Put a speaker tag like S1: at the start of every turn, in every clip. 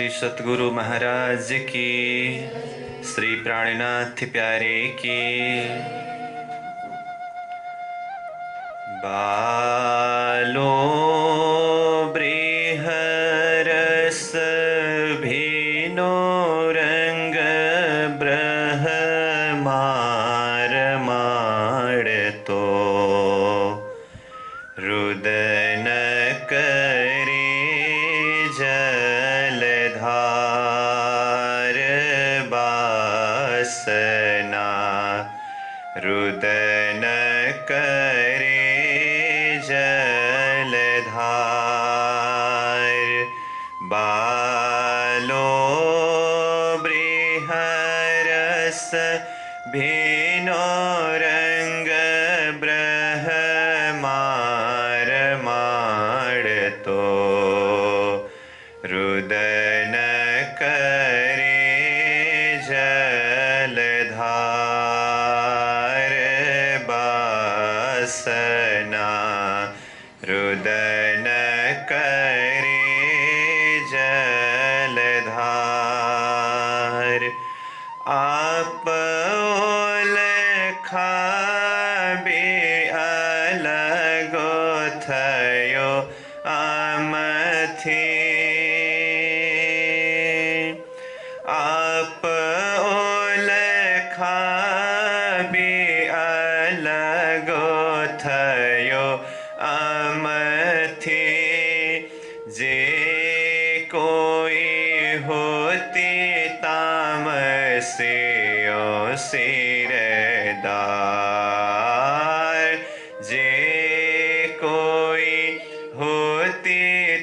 S1: श्री सतगुरु महाराज की, श्री प्राणनाथ प्यारे की। बालो बृहरस भीनो रंग ब्रह्मार माड़ तो रुदन करे जलधार बासना रुदन करे जलधार बालो बृहरस भीनो रंग ब्रह्मार माड़ तो रुदन करे जलधार बासना रुदन करे जलधार आप ओलखा बे अलगो थयो आमथी आप ओलखा बे अलगो थयो आमथी जे कोई होती तामसियो सिरदार जे कोई होती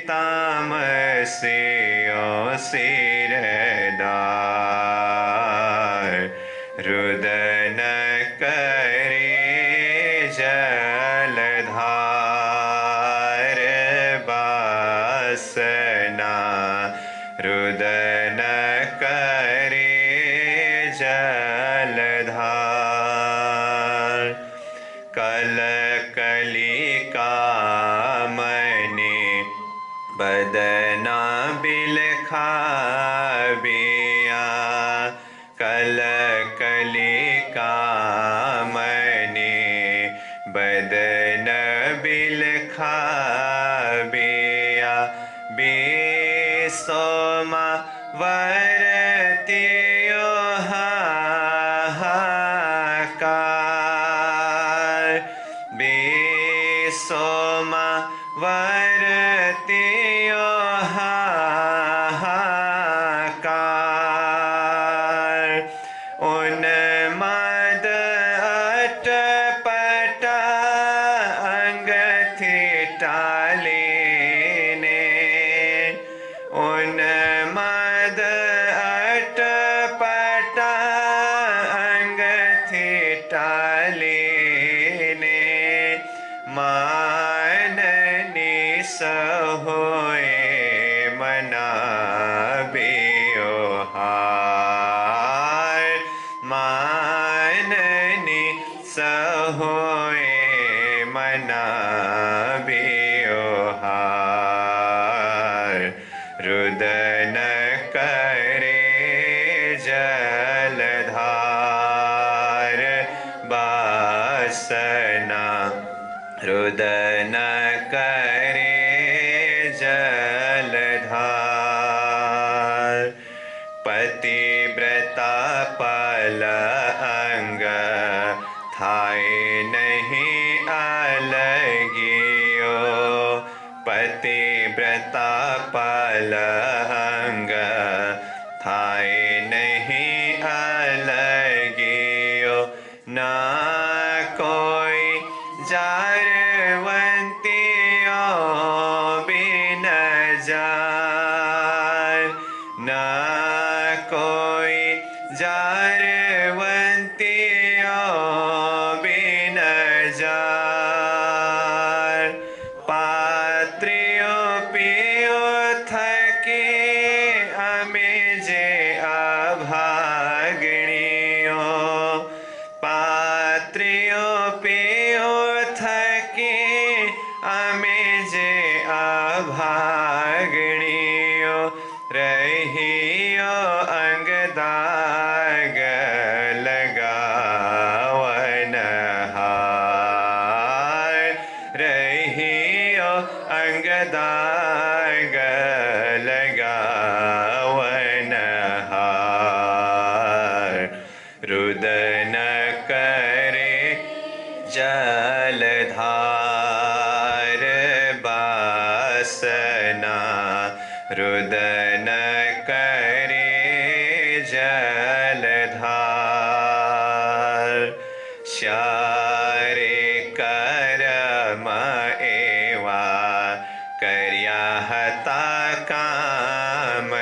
S1: तामसियो सिरदार रुदन करे जलधार बासना रुदन करे जलधार कल कलिका मने बदना बिलखा बिया कल कलिका मने बदन बिलखा बिया बेसोमा वरतियो हाहाकार बेसोमा वरतियो हाहाकार उन्माद अटपटा अंग थे टालेने उन्माद अटपटा अंग थे टालेने माननी सहोए मना बेओहार माननी सहोए मना बेओहार रुदन करे जलधार बासना रुदन करे जलधार पतिव्रता पल अंग थाए नहीं अलगियो पतिव्रता पल अंग थाए नहीं अलगियो ना कोई जारवंतियो बिन जार ना कोई जारवंतियो बिन जार पात्रियो पियो थके हमें जे अभागणियो पात्रियो पियो थके हमें जे अभागणियो रही रुदन करे जलधार बासना रुदन करे जलधार श्यारे करम एवा कर्या हता कामने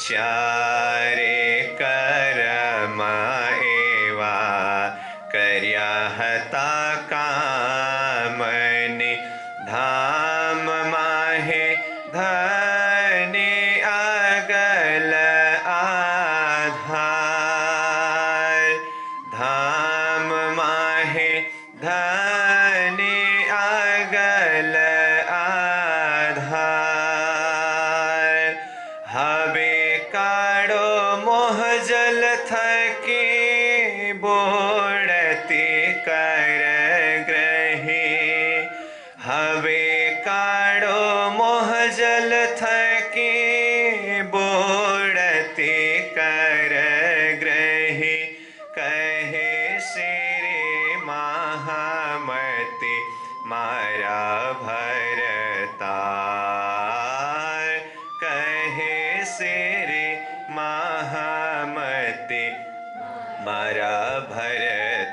S1: श्यारे करम एवा कर्या हता कामने धाम माहे धने अगल आधार धाम माहे धने अगल आधार हवे काड़ो मोह जल थके बोड़ती कर ग्रहे हवे काड़ो मोह जल थके बोड़ती कर ग्रहे कहे सिरे महामति मारा भरतार कहे सिरे महामति मारा भरतार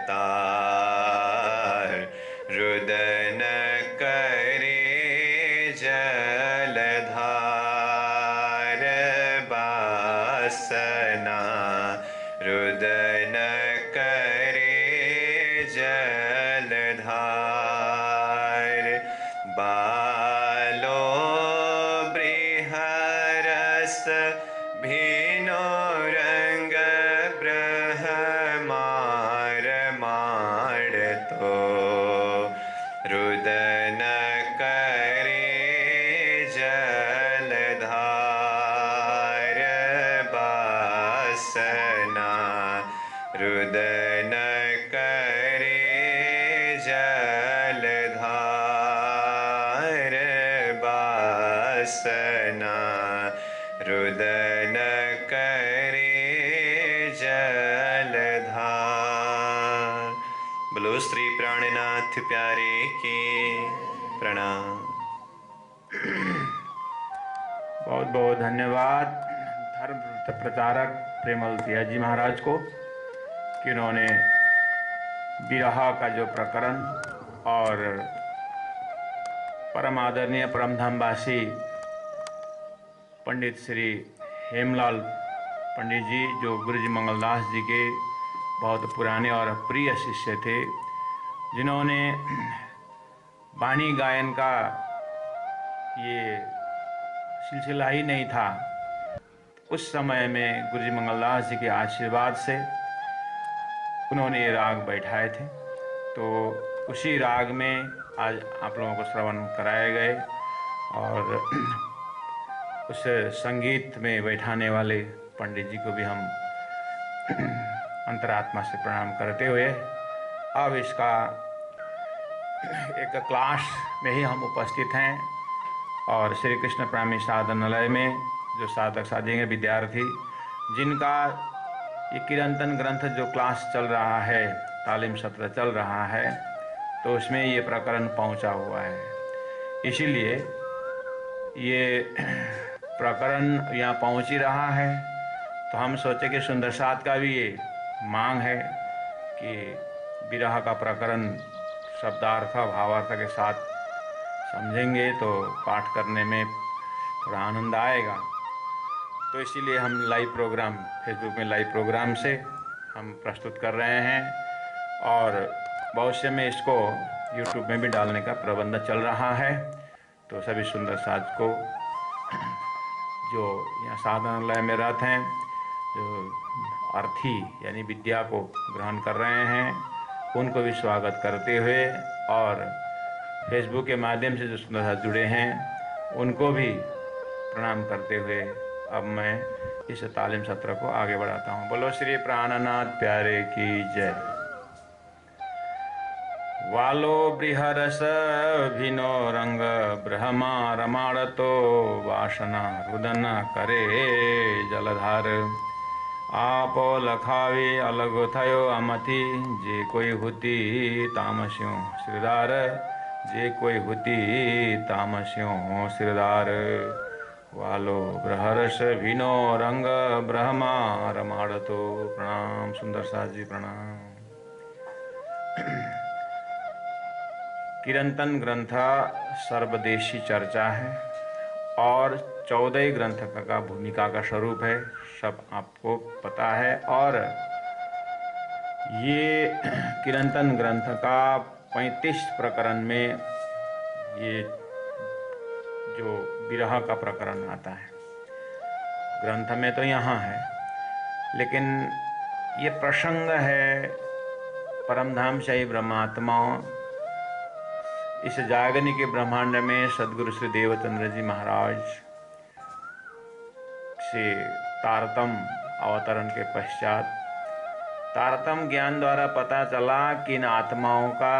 S1: रुदन करे जलधार बासना रुदन करे जलधार बालो बृहरस भिनो रंग ब्रह्मार माड़ तो रुदन करे जलधार बासना रुदन करे जलधार बासना रुदन करे जलधार। बोलो श्री प्राणनाथ प्यारे की प्रणाम।
S2: बहुत बहुत धन्यवाद धर्म प्रचारक प्रेमल सिया जी महाराज को कि उन्होंने विरह का जो प्रकरण और परम आदरणीय परमधामवासी पंडित श्री हेमलाल पंडित जी जो गुरु जी मंगलदास जी के बहुत पुराने और प्रिय शिष्य थे, जिन्होंने वाणी गायन का ये सिलसिला ही नहीं था, उस समय में गुरु जी मंगलदास जी के आशीर्वाद से उन्होंने ये राग बैठाए थे। तो उसी राग में आज आप लोगों को श्रवण कराए गए और उस संगीत में बैठाने वाले पंडित जी को भी हम अंतरात्मा से प्रणाम करते हुए अब इसका एक क्लास में ही हम उपस्थित हैं और श्री कृष्ण प्रेमी साधनालय में जो साधक साधेंगे विद्यार्थी जिनका ये कीर्तन ग्रंथ जो क्लास चल रहा है, तालीम सत्र चल रहा है, तो उसमें ये प्रकरण पहुंचा हुआ है। इसीलिए ये प्रकरण यहाँ पहुंच ही रहा है, तो हम सोचे कि सुंदर साथ का भी ये मांग है कि विरह का प्रकरण शब्दार्थ भावार्थ के साथ समझेंगे तो पाठ करने में थोड़ा आनंद आएगा। तो इसीलिए हम लाइव प्रोग्राम फेसबुक में लाइव प्रोग्राम से हम प्रस्तुत कर रहे हैं और भविष्य में इसको यूट्यूब में भी डालने का प्रबंध चल रहा है। तो सभी सुंदर साथ को जो यहाँ साधनालय में रहते हैं, जो अर्थी यानी विद्या को ग्रहण कर रहे हैं, उनको भी स्वागत करते हुए और फेसबुक के माध्यम से जो सुंदर साथ जुड़े हैं उनको भी प्रणाम करते हुए अब मैं इस तालीम सत्र को आगे बढ़ाता हूँ। बोलो श्री प्राणनाथ प्यारे की जय। वालो बृहरस भिनो रंग ब्रह्मा रमाड़तो वासना रुदन करे जलधार। आपो लखावे अलग थयो अमथी जे कोई हुती तामस्यों सिरदार जे कोई हुती तामस्यों सिरदार वालो ब्रहर्ष भीनो रंग ब्रह्मा रमाड़तो। प्रणाम सुंदर साथ जी, प्रणाम। किरंतन ग्रंथ सर्वदेशी चर्चा है और 14 ग्रंथ का भूमिका का स्वरूप है, सब आपको पता है। और ये किरंतन ग्रंथ का 35 प्रकरण में ये जो विरह का प्रकरण आता है, ग्रंथ में तो यहाँ है, लेकिन ये प्रसंग है परमधाम शाही ब्रह्मात्मा इस जागनी के ब्रह्मांड में सदगुरु श्री देवचंद्र जी महाराज से तारतम अवतरण के पश्चात तारतम ज्ञान द्वारा पता चला कि इन आत्माओं का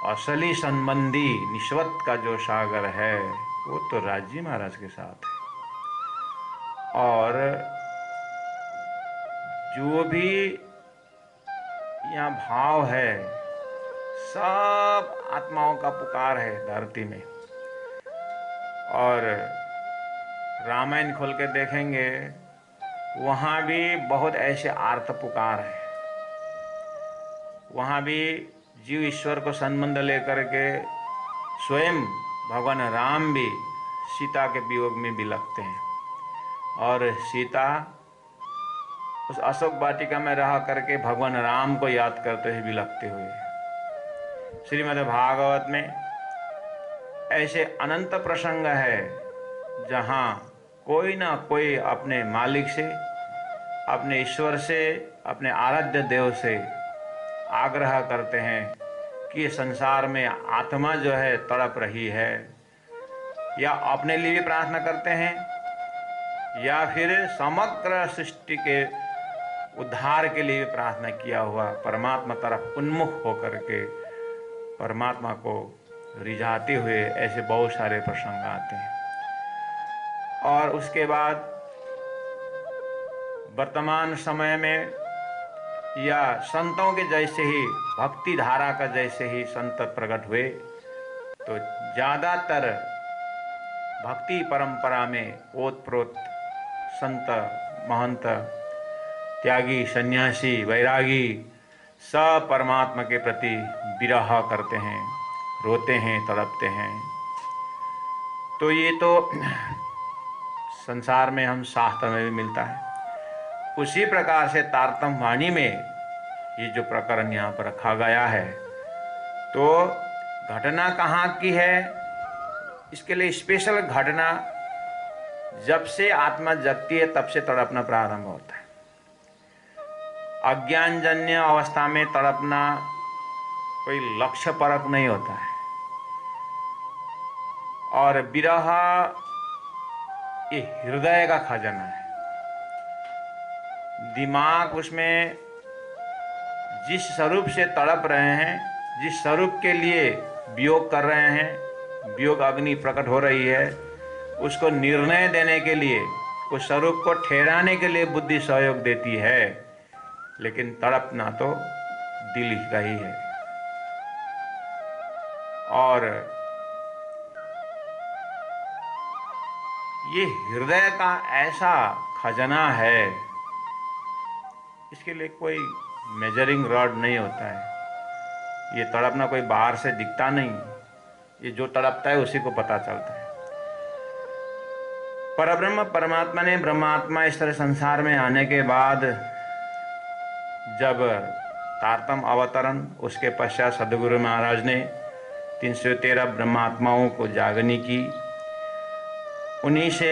S2: असली संबंधी निश्वत का जो सागर है वो तो राजी महाराज के साथ है। और जो भी यहाँ भाव है सब आत्माओं का पुकार है धरती में। और रामायण खोल के देखेंगे वहाँ भी बहुत ऐसे आर्त पुकार है, वहाँ भी जीव ईश्वर को संबंध लेकर के स्वयं भगवान राम भी सीता के वियोग में बिलखते हैं। और सीता उस अशोक वाटिका में रह करके भगवान राम को याद करते हुए बिलखते हुए। श्रीमद् भागवत में ऐसे अनंत प्रसंग है जहाँ कोई ना कोई अपने मालिक से, अपने ईश्वर से, अपने आराध्य देव से आग्रह करते हैं कि ये संसार में आत्मा जो है तड़प रही है, या अपने लिए भी प्रार्थना करते हैं या फिर समग्र सृष्टि के उद्धार के लिए भी प्रार्थना किया हुआ परमात्मा तरफ उन्मुख होकर के परमात्मा को रिझाते हुए ऐसे बहुत सारे प्रसंग आते हैं। और उसके बाद वर्तमान समय में या संतों के जैसे ही भक्ति धारा का जैसे ही संत प्रकट हुए तो ज़्यादातर भक्ति परंपरा में ओतप्रोत संत महंत त्यागी सन्यासी वैरागी सब परमात्मा के प्रति विरह करते हैं, रोते हैं, तड़पते हैं। तो ये तो संसार में हम शास्त्र में भी मिलता है। उसी प्रकार से तारतम वाणी में ये जो प्रकरण यहाँ पर रखा गया है, तो घटना कहाँ की है, इसके लिए स्पेशल घटना जब से आत्मा जगती है तब से तड़पना प्रारंभ होता है। अज्ञानजन्य अवस्था में तड़पना कोई लक्ष्य परक नहीं होता है। और विरह ये हृदय का खजाना है। दिमाग उसमें जिस स्वरूप से तड़प रहे हैं, जिस स्वरूप के लिए वियोग कर रहे हैं, वियोग अग्नि प्रकट हो रही है, उसको निर्णय देने के लिए, उस स्वरूप को ठहराने के लिए बुद्धि सहयोग देती है, लेकिन तड़पना तो दिल ही का ही है। और ये हृदय का ऐसा खजाना है, इसके लिए कोई मेजरिंग रॉड नहीं होता है। ये तड़पना कोई बाहर से दिखता नहीं, ये जो तड़पता है उसी को पता चलता है। परब्रह्म परमात्मा ने ब्रह्मात्मा इस तरह संसार में आने के बाद जब तारतम अवतरण, उसके पश्चात सदगुरु महाराज ने 313 ब्रह्मात्माओं को जागनी की। उन्हीं से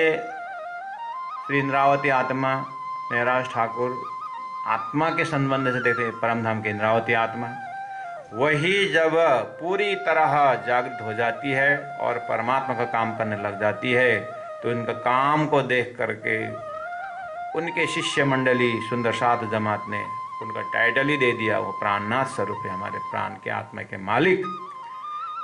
S2: श्री इंद्रावती आत्मा महराज ठाकुर आत्मा के संबंध से देखते परमधाम की इंद्रावती आत्मा, वही जब पूरी तरह जागृत हो जाती है और परमात्मा का काम करने लग जाती है, तो उनका काम को देख करके उनके शिष्य मंडली सुंदर सात जमात ने उनका टाइटल ही दे दिया, वो प्राणनाथ स्वरूप है, हमारे प्राण के आत्मा के मालिक।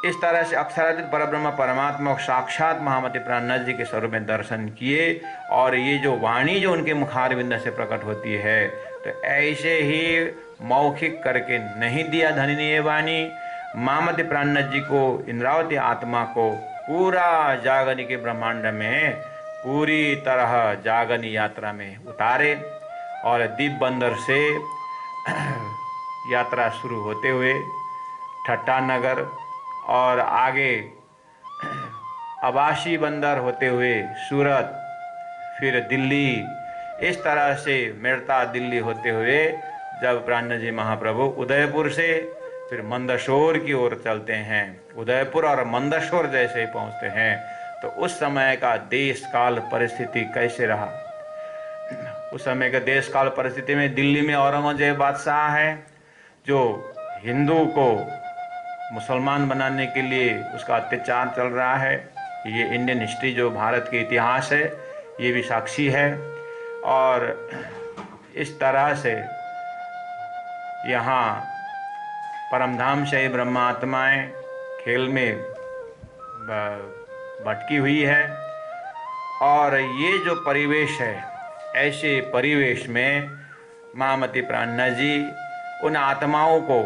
S2: इस तरह से अक्षरातीत परब्रह्म परमात्मा को साक्षात महामती प्राणनाथ जी के स्वरूप में दर्शन किए। और ये जो वाणी जो उनके मुखारविंद से प्रकट होती है, तो ऐसे ही मौखिक करके नहीं दिया धनी ये वाणी। महामती प्राणनाथ जी को, इंद्रावती आत्मा को पूरा जागनी के ब्रह्मांड में पूरी तरह जागनी यात्रा में उतारे। और दीप बंदर से यात्रा शुरू होते हुए ठट्टा नगर और आगे अबाशी बंदर होते हुए सूरत, फिर दिल्ली, इस तरह से मेड़ता दिल्ली होते हुए जब प्राणनाथ जी महाप्रभु उदयपुर से फिर मंदसौर की ओर चलते हैं, उदयपुर और मंदसौर जैसे पहुंचते हैं, तो उस समय का देश काल परिस्थिति कैसे रहा। उस समय के देश काल परिस्थिति में दिल्ली में औरंगजेब बादशाह है, जो हिंदू को मुसलमान बनाने के लिए उसका अत्याचार चल रहा है। ये इंडियन हिस्ट्री जो भारत के इतिहास है ये भी साक्षी है। और इस तरह से यहाँ परमधाम से ब्रह्मात्माएं खेल में भटकी हुई है। और ये जो परिवेश है, ऐसे परिवेश में महामती प्राणनाथ जी उन आत्माओं को,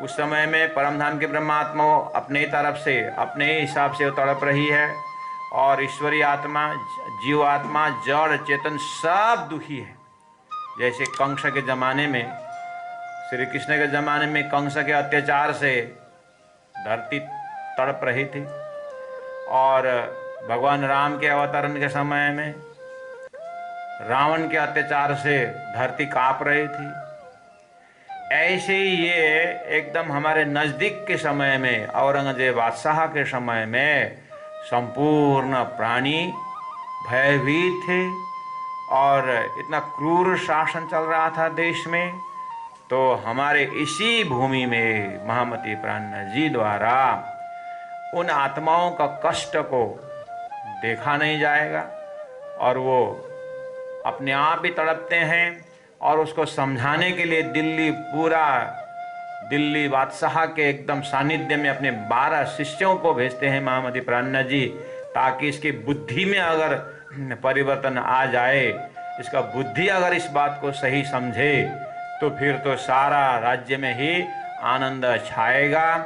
S2: उस समय में परमधाम के ब्रह्मात्मा अपने तरफ से अपने हिसाब से तड़प रही है, और ईश्वरीय आत्मा, जीव आत्मा, जड़ चेतन सब दुखी है। जैसे कंस के ज़माने में, श्री कृष्ण के ज़माने में कंस के अत्याचार से धरती तड़प रही थी, और भगवान राम के अवतरण के समय में रावण के अत्याचार से धरती काँप रही थी। ऐसे ही ये एकदम हमारे नज़दीक के समय में, औरंगजेब बादशाह के समय में संपूर्ण प्राणी भयभीत थे और इतना क्रूर शासन चल रहा था देश में। तो हमारे इसी भूमि में महामती प्राणनाथ जी द्वारा उन आत्माओं का कष्ट को देखा नहीं जाएगा, और वो अपने आप ही तड़पते हैं। और उसको समझाने के लिए दिल्ली बादशाह के एकदम सानिध्य में अपने 12 शिष्यों को भेजते हैं महामती प्राणनाथ जी, ताकि इसकी बुद्धि में अगर परिवर्तन आ जाए, इसका बुद्धि अगर इस बात को सही समझे, तो फिर तो सारा राज्य में ही आनंद छाएगा।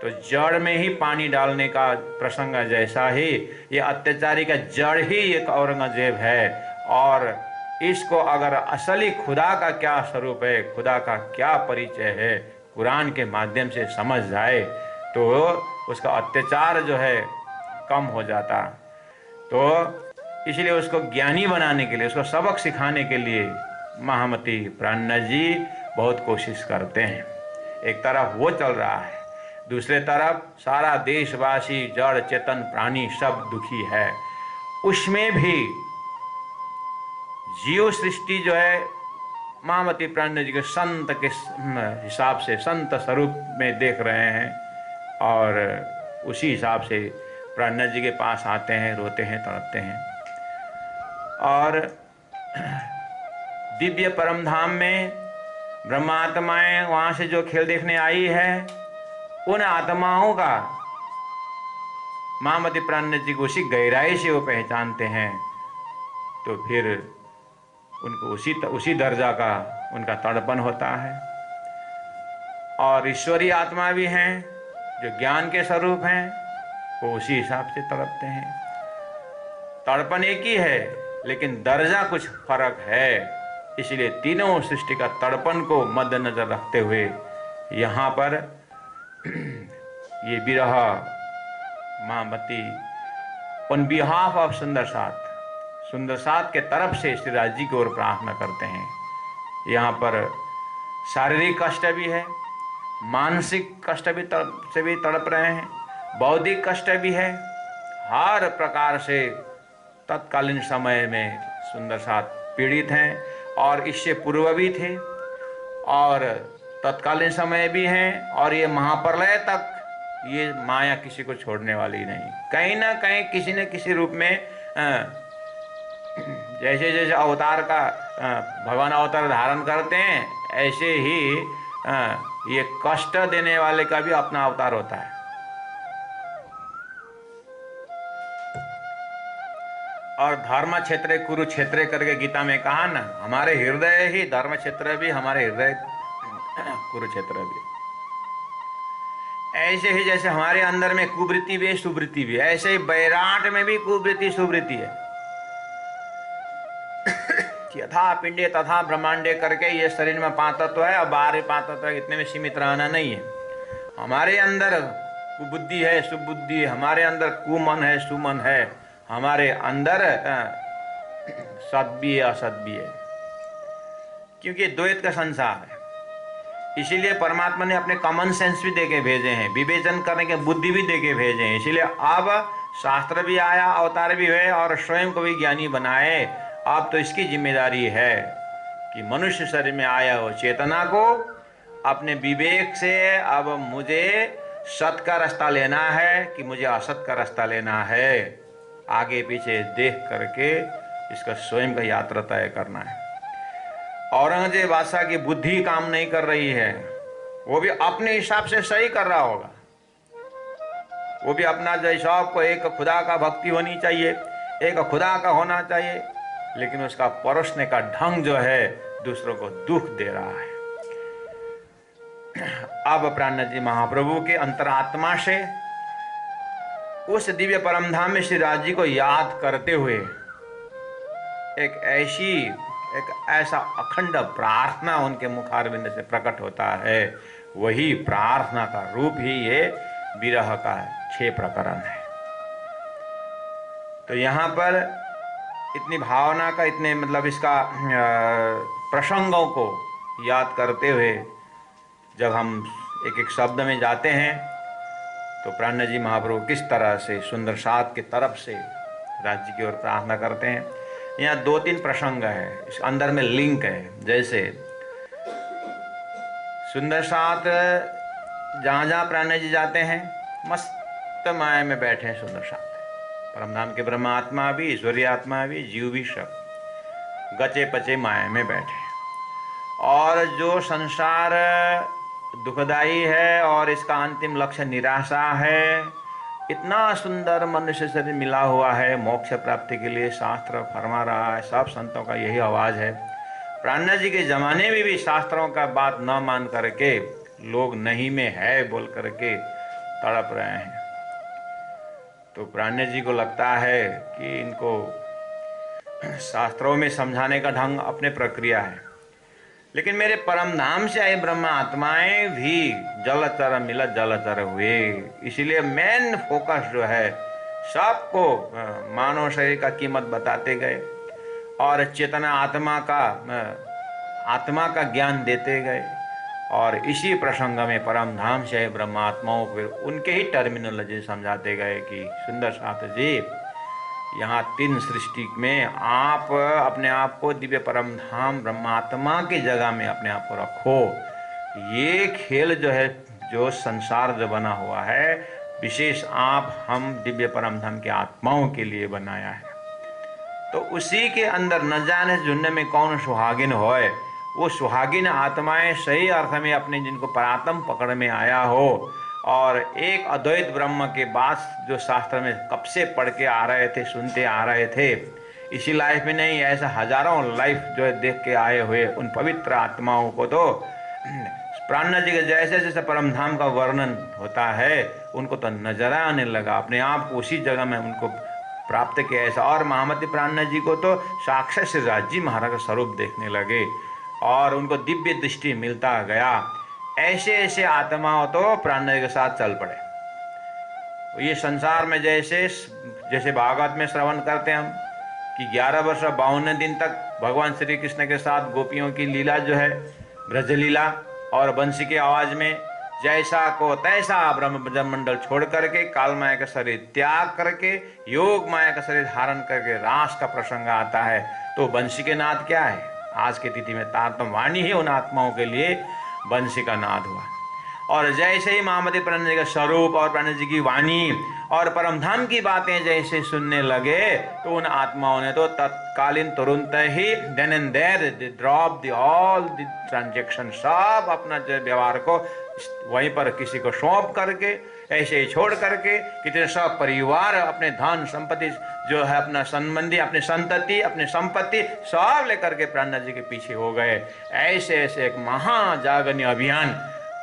S2: तो जड़ में ही पानी डालने का प्रसंग जैसा ही ये अत्याचारी का जड़ ही एक औरंगजेब है। और इसको अगर असली खुदा का क्या स्वरूप है, खुदा का क्या परिचय है, कुरान के माध्यम से समझ जाए, तो उसका अत्याचार जो है कम हो जाता। तो इसलिए उसको ज्ञानी बनाने के लिए, उसको सबक सिखाने के लिए महामती प्राणनाथ जी बहुत कोशिश करते हैं। एक तरफ वो चल रहा है, दूसरे तरफ सारा देशवासी, जड़ चेतन प्राणी सब दुखी है। उसमें भी जीव सृष्टि जो है महामती प्राणनाथ जी के संत के हिसाब से, संत स्वरूप में देख रहे हैं, और उसी हिसाब से प्राणनाथ जी के पास आते हैं, रोते हैं, तड़पते हैं। और दिव्य परमधाम में ब्रह्मात्माएं वहाँ से जो खेल देखने आई है, उन आत्माओं का महामती प्राणनाथ जी को उसी गहराई से वो पहचानते हैं। तो फिर उनको उसी दर्जा का उनका तड़पन होता है। और ईश्वरीय आत्मा भी हैं जो ज्ञान के स्वरूप हैं, वो उसी हिसाब से तड़पते हैं। तड़पन एक ही है, लेकिन दर्जा कुछ फर्क है। इसलिए तीनों सृष्टि का तड़पन को मद्देनजर रखते हुए यहाँ पर ये विरह महामती ऑन बिहाफ ऑफ सुंदरसात के तरफ से श्री राज जी की ओर प्रार्थना करते हैं। यहाँ पर शारीरिक कष्ट भी है, मानसिक कष्ट भी से भी तड़प रहे हैं, बौद्धिक कष्ट भी है। हर प्रकार से तत्कालीन समय में सुंदरसात पीड़ित हैं, और इससे पूर्व भी थे, और तत्कालीन समय भी हैं, और ये महाप्रलय तक ये माया किसी को छोड़ने वाली नहीं। कहीं ना कहीं किसी न किसी रूप में जैसे जैसे अवतार का भगवान अवतार धारण करते हैं, ऐसे ही ये कष्ट देने वाले का भी अपना अवतार होता है। और धर्म क्षेत्र कुरुक्षेत्र करके गीता में कहा ना, हमारे हृदय ही धर्म क्षेत्र भी, हमारे हृदय कुरुक्षेत्र भी। ऐसे ही जैसे हमारे अंदर में कुवृत्ति भी है, सुवृत्ति भी है, ऐसे ही बैराट में भी कुवृत्ति सुवृत्ति है। यथा पिंडे तथा ब्रह्मांडे करके ये शरीर में 5 तत्व है और बाहर 5 तत्व है, इतने में सीमित रहना नहीं है। हमारे अंदर कुबुद्धि है, सुबुद्धि है, हमारे अंदर कुमन है, सुमन है, हमारे अंदर सत भी है, असत भी है, क्योंकि द्वैत का संसार है। इसीलिए परमात्मा ने अपने कॉमन सेंस भी देके भेजे हैं, विवेचन करने के बुद्धि भी देके भेजे हैं। इसीलिए अब शास्त्र भी आया, अवतार भी हुए और स्वयं को भी ज्ञानी बनाए। अब तो इसकी जिम्मेदारी है कि मनुष्य शरीर में आया हो चेतना को अपने विवेक से अब मुझे सत का रास्ता लेना है कि मुझे असत का रास्ता लेना है, आगे पीछे देख करके इसका स्वयं का यात्रा तय करना है। औरंगजेब बादशाह की बुद्धि काम नहीं कर रही है, वो भी अपने हिसाब से सही कर रहा होगा, वो भी अपना जैसा को एक खुदा का भक्ति होनी चाहिए, एक खुदा का होना चाहिए, लेकिन उसका परोसने का ढंग जो है दूसरों को दुख दे रहा है। अब प्राणनाथ जी महाप्रभु के अंतरात्मा से उस दिव्य परमधाम में श्री राज जी को याद करते हुए एक ऐसा अखंड प्रार्थना उनके मुखारविंद से प्रकट होता है। वही प्रार्थना का रूप ही ये विरह का 6 प्रकरण है। तो यहाँ पर इतनी भावना का, इतने मतलब इसका प्रसंगों को याद करते हुए जब हम एक एक शब्द में जाते हैं तो प्राणनाथ जी महाप्रभु किस तरह से सुंदर साथ की तरफ से राज्य की ओर प्रार्थना करते हैं। यहाँ 2-3 प्रसंग है, इस अंदर में लिंक है। जैसे सुंदर साथ जहाँ जहाँ प्राणनाथ जी जाते हैं मस्त माया में बैठे हैं सुंदर साथ, परमधाम के ब्रह्मात्मा भी, ईश्वरीय आत्मा भी, जीव भी, सब गचे पचे माया में बैठे। और जो संसार दुखदाई है और इसका अंतिम लक्ष्य निराशा है, इतना सुंदर मनुष्य शरीर मिला हुआ है, मोक्ष प्राप्ति के लिए शास्त्र फरमा रहा है, सब संतों का यही आवाज़ है। प्राणनाथ जी के ज़माने में भी शास्त्रों का बात न मान करके लोग नहीं में है बोल करके तड़प रहे हैं। तो प्राणनाथ जी को लगता है कि इनको शास्त्रों में समझाने का ढंग अपने प्रक्रिया है, लेकिन मेरे परम धाम से आए ब्रह्म आत्माएं भी जलचर मिलत जलचर हुए। इसीलिए मेन फोकस जो है सबको मानव शरीर का कीमत बताते गए और चेतना आत्मा का ज्ञान देते गए। और इसी प्रसंग में परम धाम से आए ब्रह्मात्माओं को उनके ही टर्मिनोलॉजी समझाते गए कि सुंदर साथ जी, यहाँ 3 सृष्टि में आप अपने आप को दिव्य परम धाम ब्रह्मात्मा की जगह में अपने आप को रखो। ये खेल जो है, जो संसार जो बना हुआ है, विशेष हम दिव्य परम धाम के आत्माओं के लिए बनाया है। तो उसी के अंदर न जाने झुंड में कौन सुहागिन होए, वो सुहागिन आत्माएं सही अर्थ में अपने जिनको परात्म पकड़ में आया हो और एक अद्वैत ब्रह्म के बात जो शास्त्र में कब से पढ़ के आ रहे थे, सुनते आ रहे थे, इसी लाइफ में नहीं, ऐसा हजारों लाइफ जो है देख के आए हुए उन पवित्र आत्माओं को तो प्राणनाथ जी के जैसे जैसे परमधाम का वर्णन होता है उनको तो नजर आने लगा, अपने आप को उसी जगह में उनको प्राप्त किया ऐसा। और महामती प्राणनाथ जी को तो साक्षात श्री राज जी महाराज का स्वरूप देखने लगे और उनको दिव्य दृष्टि मिलता गया। ऐसे ऐसे आत्माओं तो प्राणनाथ के साथ चल पड़े। ये संसार में जैसे भागवत में श्रवण करते हैं हम कि 11 वर्ष 52 दिन तक भगवान श्री कृष्ण के साथ गोपियों की लीला जो है ब्रज लीला और बंसी की आवाज में जैसा को तैसा ब्रह्म मंडल छोड़ करके काल माया का शरीर त्याग करके योग माया का शरीर धारण करके रास का प्रसंग आता है। तो बंसी के नाद क्या है? आज की तिथि में तारतम वाणी ही उन आत्माओं के लिए बंसी का नाद हुआ। और जैसे ही महामती प्राणनाथ जी का स्वरूप और प्राणनाथ जी की वाणी और परमधाम की बातें जैसे सुनने लगे तो उन आत्माओं ने तो तत्कालीन तुरंत ही then and there drop the all the transaction, सब अपना जो व्यवहार को वहीं पर किसी को सौंप करके ऐसे ही छोड़ करके कितने सब परिवार अपने धन संपत्ति जो है अपना संबंधी, अपनी संतति, अपनी संपत्ति सब लेकर के प्राणनाथ जी के पीछे हो गए। ऐसे ऐसे एक महाजागरणी अभियान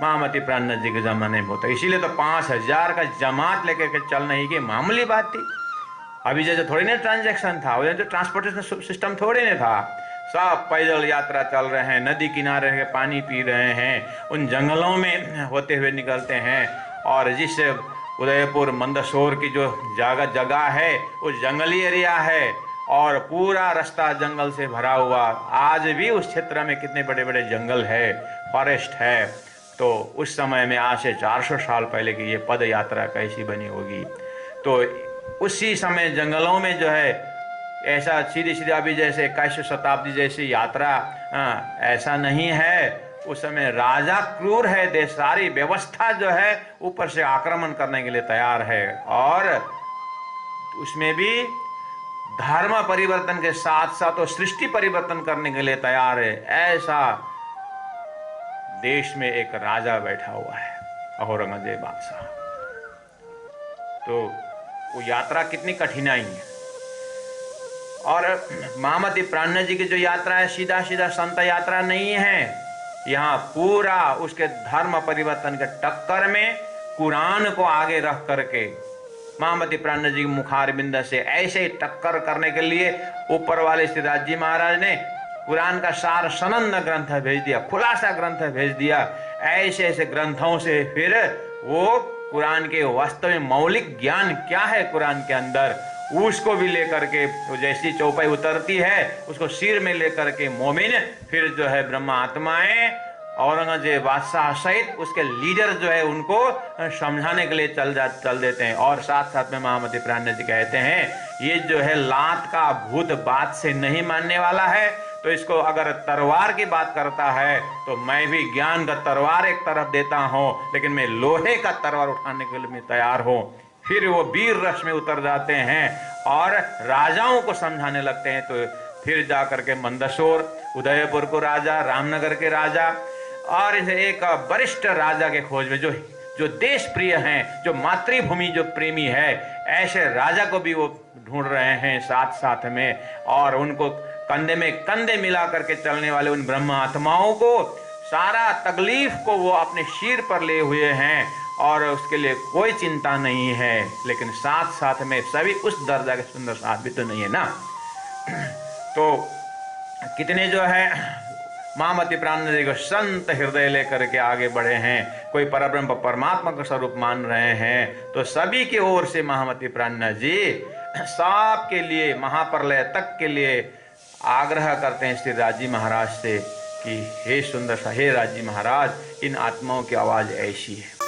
S2: महामती प्राणनाथ जी के जमाने में होता। इसीलिए तो 5000 का जमात लेकर के चलना ही की मामूली बात थी। अभी जैसे थोड़ी ना ट्रांजैक्शन था, जो ट्रांसपोर्टेशन सिस्टम थोड़ी ना था। सब पैदल यात्रा चल रहे हैं, नदी किनारे रह के पानी पी रहे हैं, उन जंगलों में होते हुए निकलते हैं। और जिस उदयपुर मंदसौर की जो जगह है वो जंगली एरिया है और पूरा रास्ता जंगल से भरा हुआ। आज भी उस क्षेत्र में कितने बड़े बड़े जंगल है, फॉरेस्ट है। तो उस समय में आज से 400 साल पहले की ये पद यात्रा कैसी बनी होगी। तो उसी समय जंगलों में जो है ऐसा सीधी सीधी अभी जैसे 21वीं शताब्दी जैसी यात्रा ऐसा नहीं है। उस समय राजा क्रूर है, देश सारी व्यवस्था जो है ऊपर से आक्रमण करने के लिए तैयार है और उसमें भी धर्म परिवर्तन के साथ साथ वो सृष्टि परिवर्तन करने के लिए तैयार है। ऐसा देश में एक राजा बैठा हुआ है औरंगजेब बादशाह। तो वो यात्रा कितनी कठिनाई है। और महामती प्राणनाथ जी की जो यात्रा है सीधा सीधा संत यात्रा नहीं है। यहाँ पूरा उसके धर्म परिवर्तन के टक्कर में कुरान को आगे रख करके महामती प्राणनाथ जी के मुखारबिंद से ऐसे ही टक्कर करने के लिए ऊपर वाले श्रीराज जी महाराज ने कुरान का सार सनंद ग्रंथ भेज दिया, खुलासा ग्रंथ भेज दिया। ऐसे ऐसे ग्रंथों से फिर वो कुरान के वास्तव में मौलिक ज्ञान क्या है कुरान के अंदर, उसको भी लेकर के जैसी चौपाई उतरती है उसको सिर में लेकर के मोमिन फिर जो है ब्रह्मा आत्माएं औरंगजेब बादशाह सहित उसके लीडर जो है उनको समझाने के लिए चल देते हैं। और साथ साथ में महामती प्राणनाथ जी कहते हैं ये जो है लात का भूत बात से नहीं मानने वाला है, तो इसको अगर तलवार की बात करता है तो मैं भी ज्ञान का तलवार एक तरफ देता हूँ, लेकिन मैं लोहे का तलवार उठाने के लिए तैयार हूँ। फिर वो वीर रस में उतर जाते हैं और राजाओं को समझाने लगते हैं। तो फिर जाकर के मंदसौर, उदयपुर को राजा, रामनगर के राजा और एक वरिष्ठ राजा के खोज में जो देश प्रिय हैं, जो मातृभूमि जो प्रेमी है, ऐसे राजा को भी वो ढूंढ रहे हैं साथ साथ में। और उनको कंधे में कंधे मिला करके चलने वाले उन ब्रह्म आत्माओं को सारा तकलीफ को वो अपने सिर पर ले हुए हैं और उसके लिए कोई चिंता नहीं है। लेकिन साथ साथ में सभी उस दर्जा के सुंदर साथ भी तो नहीं है ना। तो कितने जो है महामती प्राणनाथ जी को संत हृदय लेकर के आगे बढ़े हैं, कोई परब्रह्म परमात्मा का स्वरूप मान रहे हैं। तो सभी की ओर से महामती प्राणनाथ जी सब के लिए महाप्रलय तक के लिए आग्रह करते हैं श्री राजी महाराज से कि हे सुंदर सा, हे राजी महाराज, इन आत्माओं की आवाज ऐसी है।